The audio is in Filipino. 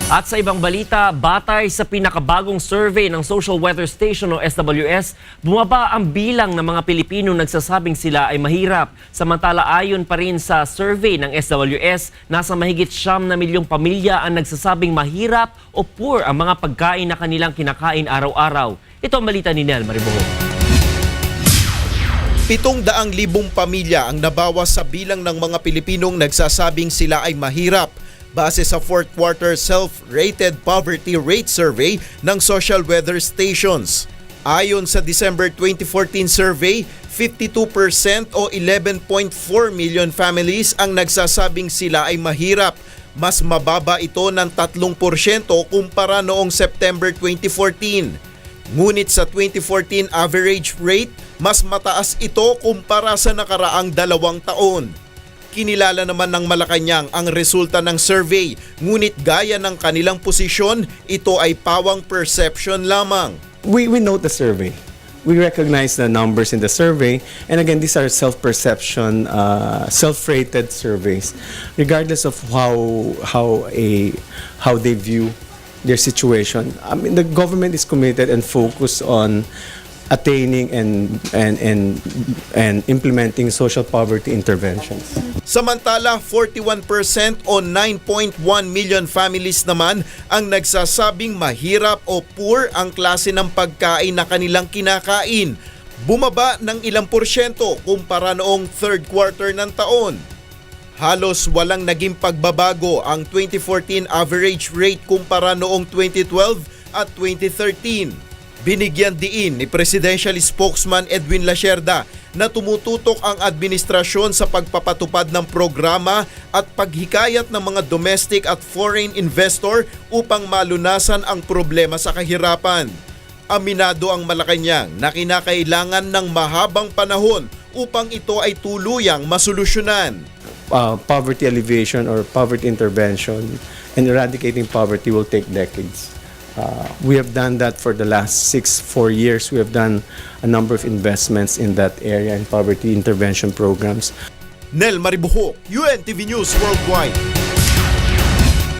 At sa ibang balita, batay sa pinakabagong survey ng Social Weather Station o SWS, bumaba ang bilang ng mga Pilipino nagsasabing sila ay mahirap. Samantala ayon pa rin sa survey ng SWS, nasa mahigit 9 milyong pamilya ang nagsasabing mahirap o poor ang mga pagkain na kanilang kinakain araw-araw. Ito ang balita ni Nel Mariboho. 700,000 pamilya ang nabawas sa bilang ng mga Pilipinong nagsasabing sila ay mahirap base sa 4th quarter self-rated poverty rate survey ng Social Weather Stations. Ayon sa December 2014 survey, 52% o 11.4 million families ang nagsasabing sila ay mahirap. Mas mababa ito ng 3% kumpara noong September 2014. Ngunit sa 2014 average rate, mas mataas ito kumpara sa nakaraang 2 taon. Kinilala naman ng Malacanang ang resulta ng survey, ngunit gaya ng kanilang posisyon, ito ay pawang perception lamang. We note the survey. We recognize the numbers in the survey, and again, these are self-perception, self-rated surveys, regardless of how they view their situation. I mean, the government is committed and focused on attaining and implementing social poverty interventions. Samantala, 41% o 9.1 million families naman ang nagsasabing mahirap o poor ang klase ng pagkain na kanilang kinakain. Bumaba ng ilang porsyento kumpara noong 3rd quarter ng taon. Halos walang naging pagbabago ang 2014 average rate kumpara noong 2012 at 2013. Binigyan diin ni Presidential Spokesman Edwin Lacerda na tumututok ang administrasyon sa pagpapatupad ng programa at paghikayat ng mga domestic at foreign investor upang malunasan ang problema sa kahirapan. Aminado ang Malacanang na kinakailangan ng mahabang panahon upang ito ay tuluyang masolusyonan. Poverty alleviation or poverty intervention and eradicating poverty will take decades. We have done that for the last 4 years. We have done a number of investments in that area in poverty intervention programs. Nel Mariboho, UNTV News Worldwide.